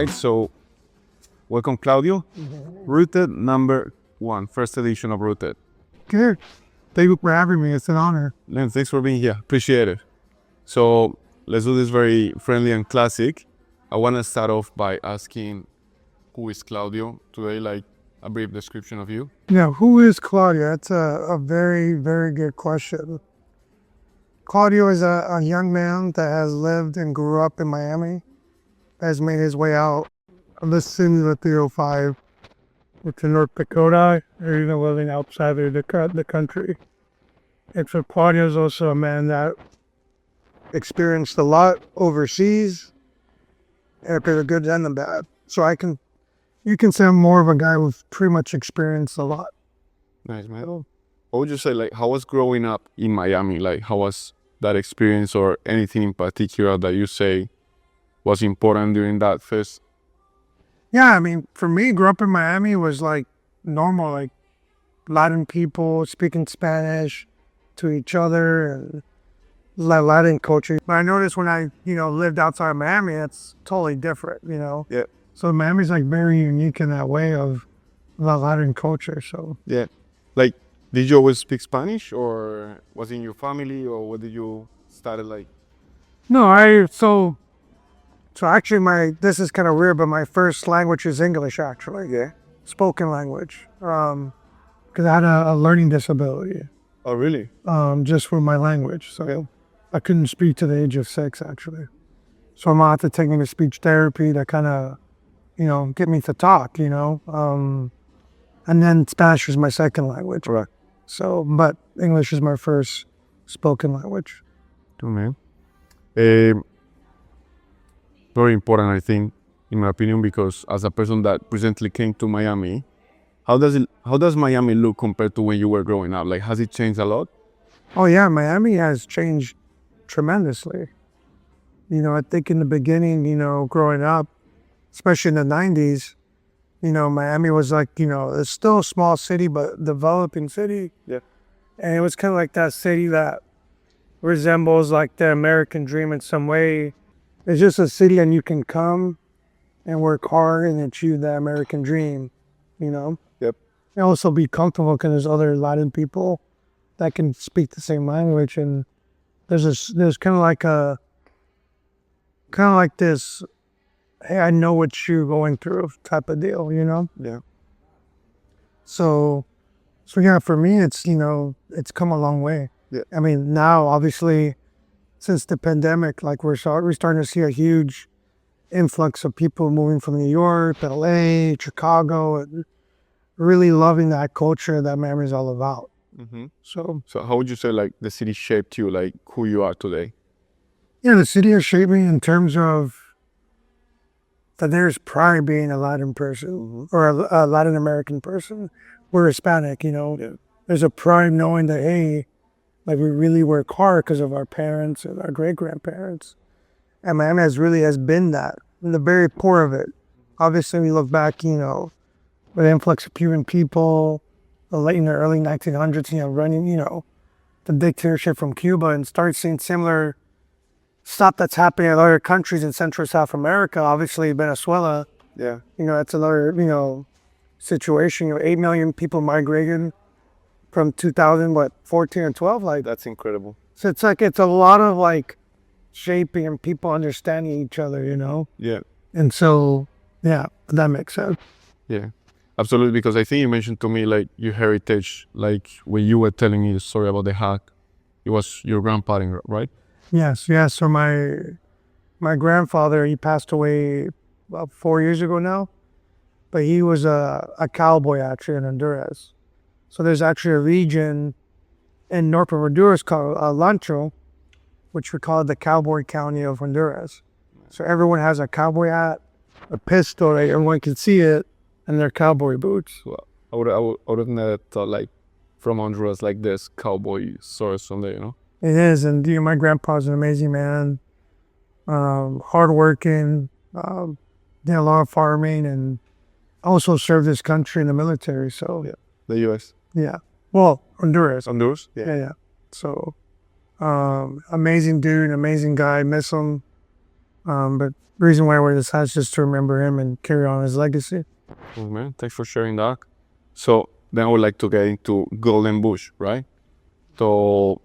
right? So, welcome, Claudio. Rooted number 1, first edition of Rooted. Good. Thank you for having me. It's an honor. Len, thanks for being here. Appreciate it. So, let's do this very friendly and classic. I want to start off by asking, who is Claudio today? Like a brief description of you. Yeah, who is Claudio? That's a very, very good question. Claudio is a young man that has lived and grew up in Miami, has made his way out of the city of the 305 to North Dakota, or even living outside of the country. And so Claudio is also a man that experienced a lot overseas, and the good and the bad. So you can say I'm more of a guy who's pretty much experienced a lot. Nice, man. What would you say, like, how was growing up in Miami? Like, how was that experience, or anything in particular that you say was important during that first? Yeah, I mean, for me, grew up in Miami was like normal, like Latin people speaking Spanish to each other and Latin culture. But I noticed when I, lived outside of Miami, it's totally different, Yeah. So Miami's like very unique in that way of the Latin culture. So Yeah. Like, did you always speak Spanish, or was it in your family, or what did you started like? no, so actually this is kind of weird, but my first language is English actually. Yeah. Spoken language. Because I had a learning disability. Oh, really? Just for my language. So I couldn't speak to the age of 6 actually. So I'm gonna have to take me to speech therapy to kind of, get me to talk, and then Spanish was my second language. Right. So, but English is my first spoken language. Oh, man. Very important, I think, in my opinion, because as a person that recently came to Miami, how does Miami look compared to when you were growing up? Like, has it changed a lot? Oh yeah, Miami has changed tremendously. I think in the beginning, growing up, especially in the 90s, Miami was like, it's still a small city, but developing city. Yeah. And it was kind of like that city that resembles like the American dream in some way. It's just a city and you can come and work hard and achieve the American dream, Yep. And also be comfortable because there's other Latin people that can speak the same language. And there's kind of like this, hey, I know what you're going through type of deal, Yeah. So yeah, for me, it's, it's come a long way. Yeah. I mean, now, obviously, since the pandemic, like we're starting to see a huge influx of people moving from New York, LA, Chicago, and really loving that culture that Miami is all about. Mm-hmm. So how would you say, like, the city shaped you, like, who you are today? yeah, the city has shaped me in terms of that there's pride being a Latin person or a Latin American person. We're Hispanic, Yeah. There's a pride knowing that, hey, like we really work hard because of our parents and our great-grandparents. And Miami has been that, in the very core of it. Obviously, we look back, with the influx of Cuban people, in the early 1900s, running, the dictatorship from Cuba, and start seeing similar stuff that's happening in other countries in Central South America. Obviously, Venezuela, Yeah. that's another, situation. 8 million people migrated from 2014 and 12, like That's incredible. so it's a lot of like shaping and people understanding each other, Yeah. and so yeah, that makes sense. Yeah. Absolutely, because I think you mentioned to me, like, your heritage, like when you were telling me the story about the hack, it was your grandfather, right? Yes. So my grandfather, he passed away about 4 years ago now, but he was a cowboy actually in Honduras. So there's actually a region in north of Honduras called Lancho, which we call the Cowboy County of Honduras. So everyone has a cowboy hat, a pistol, right? Everyone can see it, and their cowboy boots. Well, I would have never thought, like, from Honduras, like, this cowboy source from there, It is, and my grandpa's an amazing man, hardworking, did a lot of farming, and also served his country in the military. So Yeah. The U.S. yeah. Well, Honduras. Honduras? Yeah. So amazing dude, amazing guy. Miss him. But the reason why I wear this hat is just to remember him and carry on his legacy. Cool, man. Thanks for sharing that. So then I would like to get into Golden Bush, right? So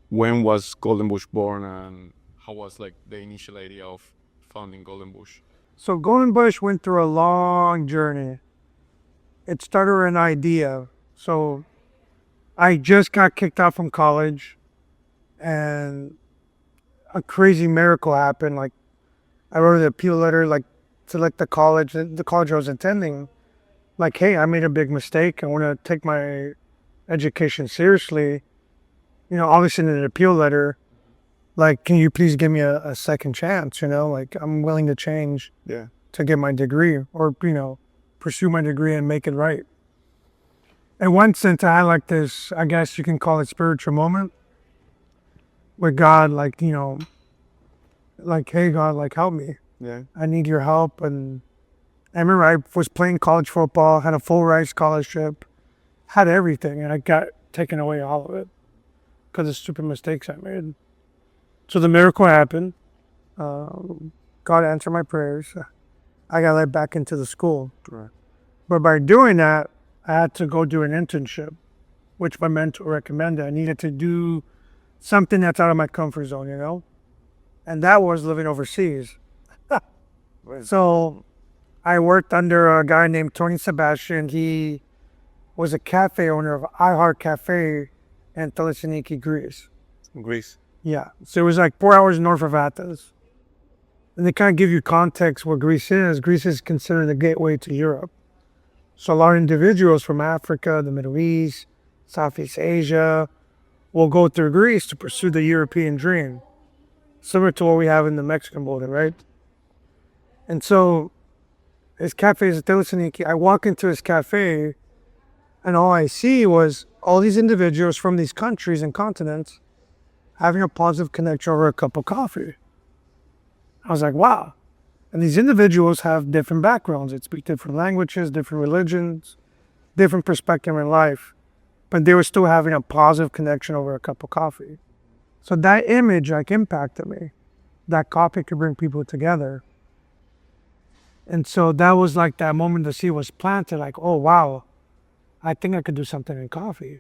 when was Golden Bush born, and how was like the initial idea of founding Golden Bush? So Golden Bush went through a long journey. It started with an idea. So I just got kicked out from college, and a crazy miracle happened. Like I wrote an appeal letter, like to like the college I was attending. Like, hey, I made a big mistake. I want to take my education seriously. You know, obviously in an appeal letter, like, can you please give me a second chance? You know, like I'm willing to change Yeah. to get my degree, or, you know, pursue my degree and make it right. In one sense, I had like this, I guess you can call it spiritual moment with God, like, you know, like, hey, God, like, help me. Yeah. I need your help. And I remember I was playing college football, had a full ride scholarship, had everything, and I got taken away all of it because of stupid mistakes I made. So the miracle happened. God answered my prayers. I got let back into the school. Right. But by doing that, I had to go do an internship, which my mentor recommended. I needed to do something that's out of my comfort zone, you know? And that was living overseas. So I worked under a guy named Tony Sebastian. He was a cafe owner of iHeart Cafe in Thessaloniki, Greece. Greece. Yeah. So it was like 4 hours north of Athens. And to kind of give you context what Greece is considered the gateway to Europe. So a lot of individuals from Africa, the Middle East, Southeast Asia will go through Greece to pursue the European dream. Similar to what we have in the Mexican border, right? And so his cafe is Thessaloniki. I walk into his cafe and all I see was all these individuals from these countries and continents having a positive connection over a cup of coffee. I was like, wow. And these individuals have different backgrounds. They speak different languages, different religions, different perspective in life, but they were still having a positive connection over a cup of coffee. So that image like impacted me. That coffee could bring people together. And so that was like that moment the seed was planted, like, oh wow, I think I could do something in coffee.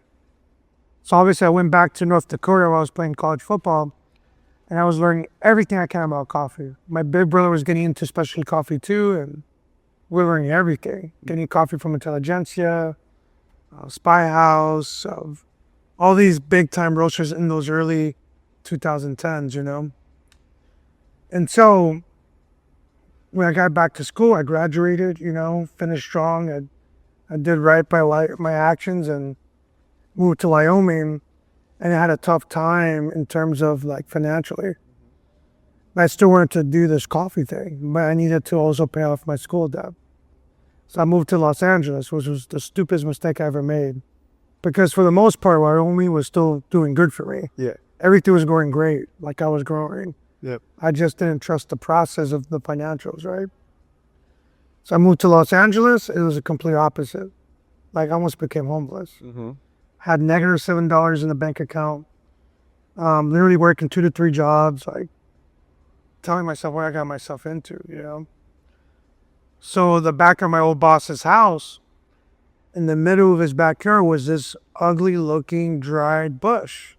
So obviously I went back to North Dakota where I was playing college football, and I was learning everything I can about coffee. My big brother was getting into specialty coffee too, and we were learning everything. Getting coffee from Intelligentsia, Spy House, all these big time roasters in those early 2010s, you know. And so when I got back to school, I graduated, you know, finished strong. I did right by my actions and moved to Wyoming, and I had a tough time in terms of like financially. I still wanted to do this coffee thing, but I needed to also pay off my school debt. So I moved to Los Angeles, which was the stupidest mistake I ever made. Because for the most part, Wyoming was still doing good for me. Yeah. Everything was going great, like I was growing. Yep. I just didn't trust the process of the financials, right? So I moved to Los Angeles. It was a complete opposite. Like I almost became homeless. Mm-hmm. Had negative $7 in the bank account. Literally working 2 to 3 jobs, like telling myself what I got myself into, you know? So the back of my old boss's house, in the middle of his backyard was this ugly looking dried bush.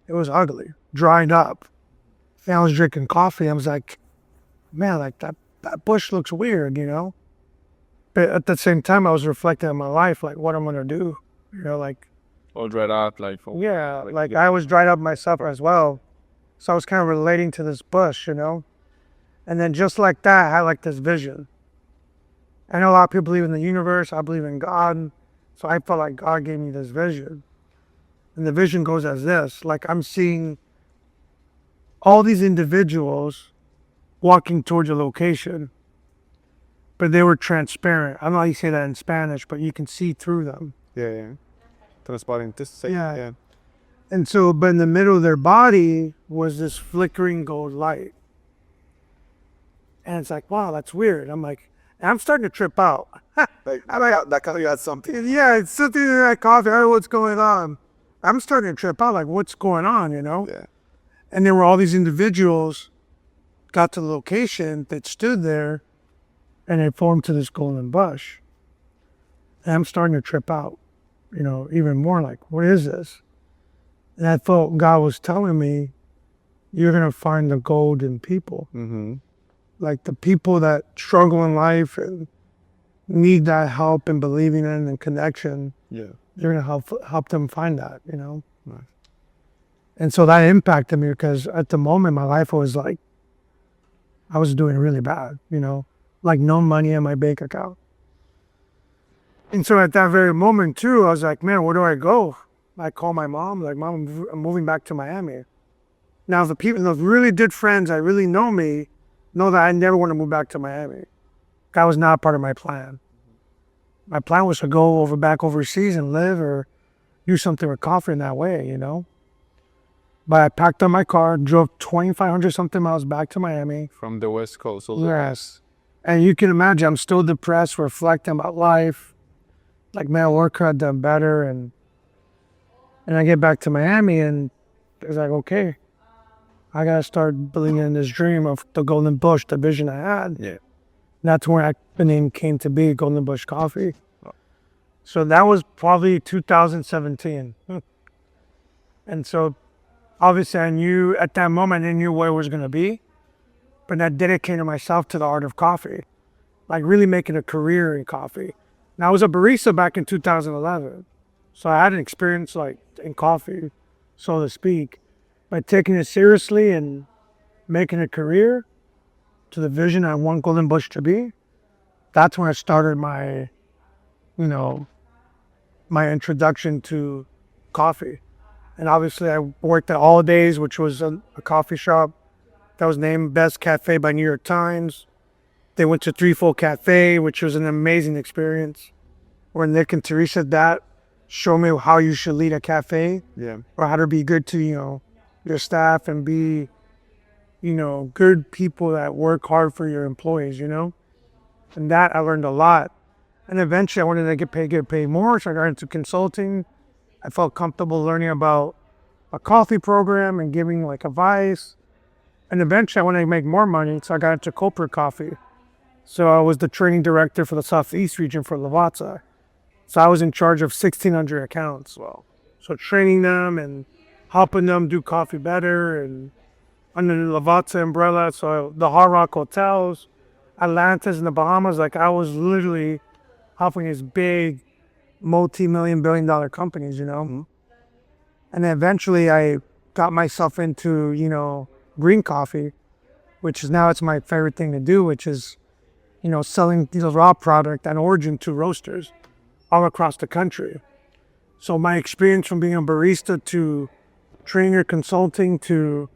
It was ugly, dried up. And I was drinking coffee. I was like, man, like that bush looks weird, you know? But at the same time, I was reflecting on my life, like what I'm gonna do, you know, like, All dried up, like. yeah, like I was dried up myself as well. So I was kind of relating to this bush, you know? And then just like that, I had like this vision. I know a lot of people believe in the universe. I believe in God. So I felt like God gave me this vision. And the vision goes as this, like I'm seeing all these individuals walking towards a location, but they were transparent. I don't know how you say that in Spanish, but you can see through them. Yeah, yeah. Transparent. Yeah. And so, but in the middle of their body was this flickering gold light. And it's like, wow, that's weird. I'm like, I'm starting to trip out. Like, that kind of had something. Yeah, it's something in that coffee. I don't know what's going on. I'm starting to trip out, like, what's going on, you know? Yeah. And there were all these individuals got to the location that stood there, and it formed to this golden bush. And I'm starting to trip out, even more like, what is this? And I felt God was telling me, you're going to find the gold in people. Mm-hmm. Like the people that struggle in life and need that help and believing in and connection. Yeah. You're going to help them find that, Nice. And so that impacted me because at the moment my life was like, I was doing really bad, like no money in my bank account. And so at that very moment too, I was like, man, where do I go? I call my mom, like, Mom, I'm moving back to Miami. Now the people, those really good friends that really know me, know that I never want to move back to Miami. That was not part of my plan. My plan was to go back overseas and live or do something with coffee in that way, But I packed up my car, drove 2,500 something miles back to Miami. From the West Coast. Yes. And you can imagine, I'm still depressed, reflecting about life. Like, man, work could have done better. And I get back to Miami and it's like, okay, I got to start believing in this dream of the Golden Bush, the vision I had. Yeah. That's where the name came to be, Golden Bush Coffee. Oh. So that was probably 2017. And so obviously I knew at that moment, I knew where it was going to be, but I dedicated myself to the art of coffee, like really making a career in coffee. Now I was a barista back in 2011. So I had an experience like in coffee, so to speak, but taking it seriously and making a career to the vision I want Golden Bush to be, that's when I started my, my introduction to coffee. And obviously I worked at All Days, which was a coffee shop that was named Best Cafe by New York Times. They went to Threefold Cafe, which was an amazing experience, where Nick and Teresa that showed me how you should lead a cafe. Yeah. Or how to be good to, your staff and be, good people that work hard for your employees, And that I learned a lot. And eventually I wanted to get paid more, so I got into consulting. I felt comfortable learning about a coffee program and giving like advice. And eventually I wanted to make more money, so I got into corporate coffee. So I was the training director for the Southeast region for Lavazza. So I was in charge of 1,600 accounts. Well, so training them and helping them do coffee better and under the Lavazza umbrella. So the Hard Rock hotels, Atlantis in the Bahamas, like I was literally helping these big multi-million billion-dollar companies, Mm-hmm. And then eventually I got myself into, green coffee, which is now it's my favorite thing to do, which is, selling these raw product and origin to roasters all across the country. So my experience from being a barista to trainer consulting to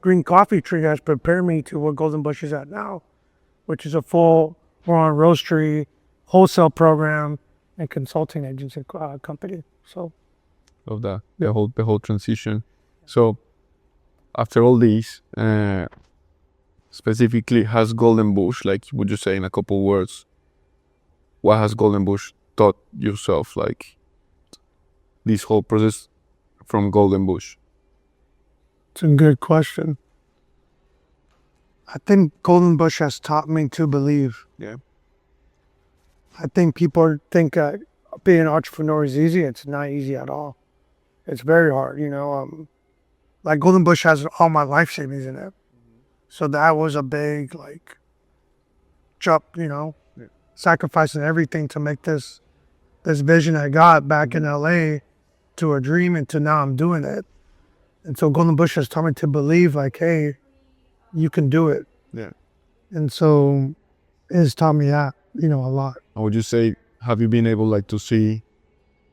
green coffee tree has prepared me to what Golden Bush is at now, which is a full-on roastery, wholesale program, and consulting agency company. So, Love that. The whole transition. So, after all these, specifically, has Golden Bush, like, would you say in a couple words, what has Golden Bush taught yourself, like, this whole process from Golden Bush? It's a good question. I think Golden Bush has taught me to believe. Yeah. I think people think being an entrepreneur is easy. It's not easy at all. It's very hard, like Golden Bush has all my life savings in it. So that was a big, like, jump, sacrificing everything to make this vision I got back in LA to a dream and to now I'm doing it. And so Golden Bush has taught me to believe, like, hey, you can do it. Yeah. And so it has taught me that, a lot. And would you say, have you been able, like, to see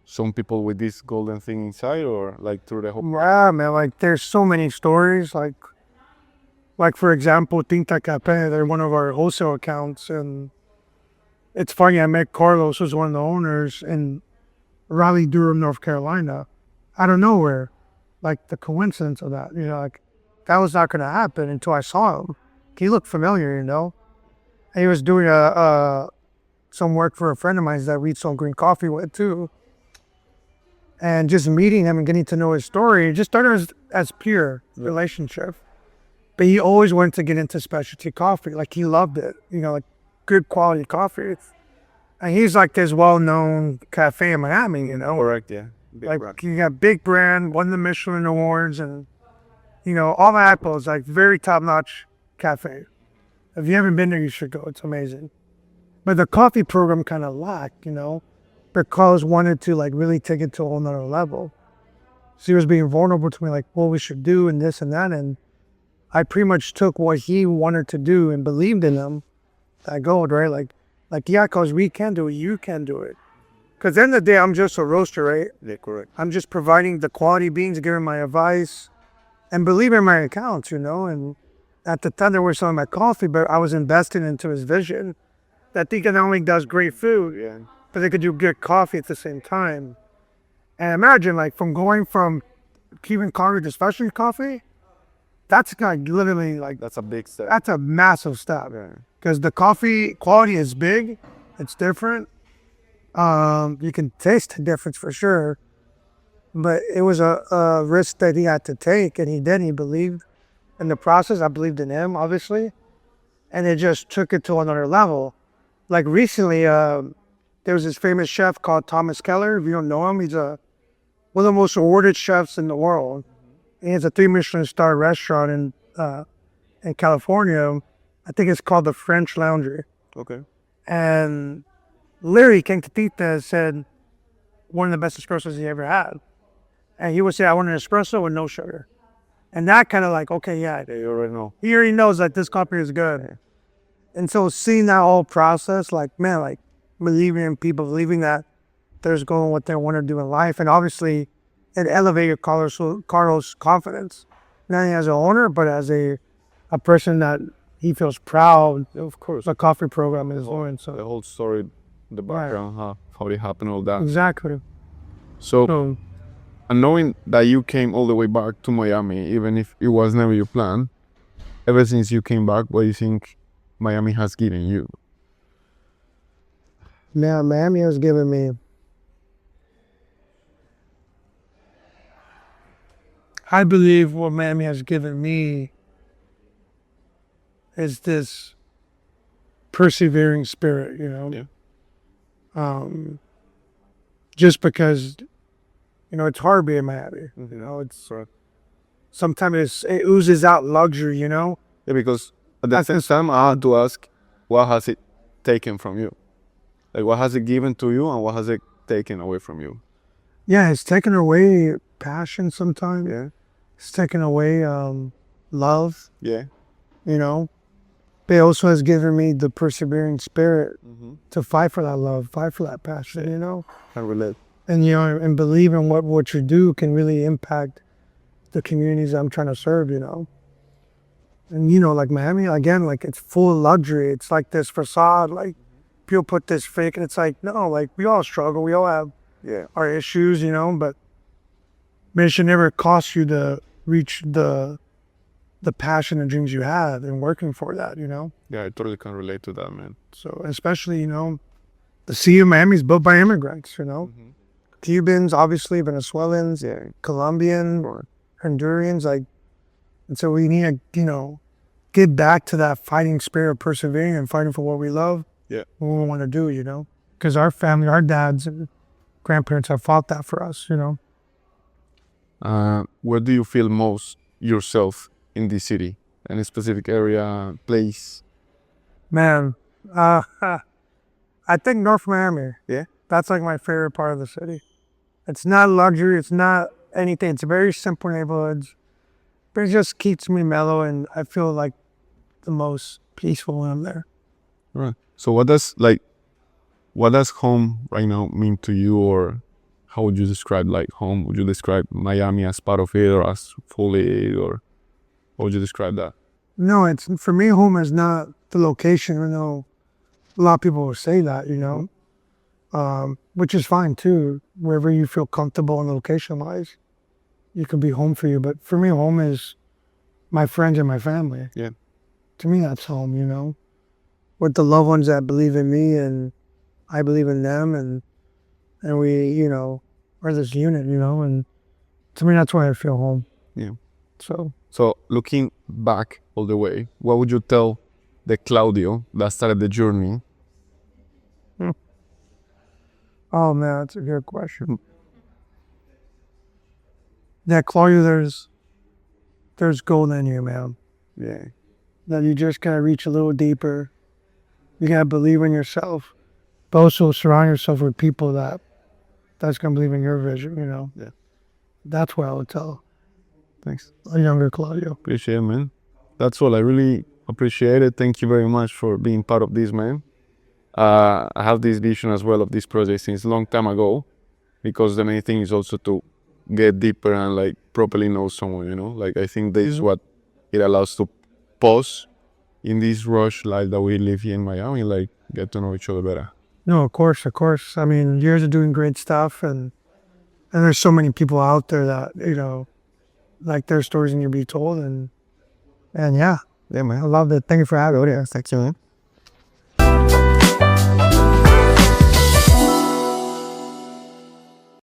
some people with this golden thing inside, or like through the whole? Yeah, man, like there's so many stories. Like for example, Tinta Café, they're one of our wholesale accounts, and it's funny. I met Carlos, who's one of the owners, in Raleigh, Durham, North Carolina, out of nowhere. Like the coincidence of that, like that was not going to happen until I saw him. He looked familiar, And he was doing some work for a friend of mine that we sold green coffee with too. And just meeting him and getting to know his story, it just started as pure relationship. But he always wanted to get into specialty coffee. Like he loved it, like good quality coffee. And he's like this well-known cafe in Miami, Correct, yeah. Big like brand. you got big brand, won the Michelin awards, and all the apples, like very top-notch cafe. If you haven't been there, you should go. It's amazing. But the coffee program kind of lacked, but Carlos wanted to like really take it to a whole nother level. So he was being vulnerable to me, like what we should do and this and that. And I pretty much took what he wanted to do and believed in him. That gold, right? Like yeah, cause we can do it, you can do it. Cause at the end of the day, I'm just a roaster, right? Yeah, correct. I'm just providing the quality beans, giving my advice, and believing in my accounts, And at the time, they were selling my coffee, but I was investing into his vision. That he not only does great food, Yeah. but they could do good coffee at the same time. And imagine, like, from going from Cuban coffee to specialty coffee, that's like literally like That's a big step. that's a massive step. Yeah. Because the coffee quality is big, it's different. You can taste the difference for sure, but it was a risk that he had to take, and he did. He believed in the process. I believed in him, obviously, and it just took it to another level. Like recently, there was this famous chef called Thomas Keller. If you don't know him, he's one of the most awarded chefs in the world. He has a 3 Michelin star restaurant in California. I think it's called the French Laundry. Okay. And Larry came to Tita and said one of the best espressos he ever had. And he would say, I want an espresso with no sugar. And that kind of like, okay, yeah, Yeah, you already know. he already knows that this coffee is good. And so seeing that whole process, like, man, like believing in people, believing that there's going what they want to do in life. And obviously it elevated Carlos' confidence, not only as an owner, but as a person that he feels proud Of course. the coffee program is doing. The So whole story, the background, how it happened, all that. exactly. So, So and knowing that you came all the way back to Miami, even if it was never your plan, ever since you came back, what do you think Miami has given you? man, Miami has given me I believe what Miami has given me is this persevering spirit, Yeah. Just because, it's hard being Miami. It's Correct. sometimes it oozes out luxury, Yeah, because at the same time, I had to ask, what has it taken from you? Like, what has it given to you and what has it taken away from you? Yeah, it's taken away passion sometimes. Yeah. It's taken away love, Yeah. But it also has given me the persevering spirit Mm-hmm. to fight for that love, fight for that passion, Can relate. And, and believe in what you do can really impact the communities I'm trying to serve, And, like Miami, again, like it's full of luxury. It's like this facade, like people put this fake, and it's like, no, like we all struggle. We all have Yeah. our issues, but it should never cost you to reach the passion and dreams you have and working for that, Yeah, I totally can relate to that, man. So especially, the city of Miami is built by immigrants, Mm-hmm. Cubans, obviously, Venezuelans, Yeah. Colombian or Hondurans, and so we need to, get back to that fighting spirit of persevering and fighting for what we love, Yeah. what we want to do, because our family, our dads and grandparents have fought that for us, Where do you feel most yourself in this city? Any specific area, place? Man, I think North Miami. Yeah. That's like my favorite part of the city. It's not luxury. It's not anything. It's very simple neighborhoods, but it just keeps me mellow, and I feel like the most peaceful when I'm there. Right. So what does home right now mean to you, or how would you describe like home? Would you describe Miami as part of it or as fully, or how would you describe that? No, it's for me. Home is not the location. I know a lot of people will say that, which is fine too. Wherever you feel comfortable in location-wise, you can be home for you. But for me, home is my friends and my family. Yeah. To me, that's home. With the loved ones that believe in me and I believe in them, and we, are this unit, and to me, that's why I feel home. Yeah. So looking back all the way, what would you tell the Claudio that started the journey? Oh man, that's a good question. Yeah, Claudio, there's gold in you, man. Yeah. That you just gotta reach a little deeper. You gotta believe in yourself, but also surround yourself with people that's gonna believe in your vision. Yeah. That's what I would tell Thanks. a younger Claudio. Appreciate it, man. That's all. I really appreciate it. Thank you very much for being part of this, man. I have this vision as well of this project since a long time ago, because the main thing is also to get deeper and like properly know someone, Like I think this is what it allows to pause in this rush life that we live here in Miami, like get to know each other better. No, of course, of course. I mean, years of doing great stuff, and there's so many people out there that like their stories need to be told, and yeah, Yeah, man. I love it. Thank you for having me. Thank you, man.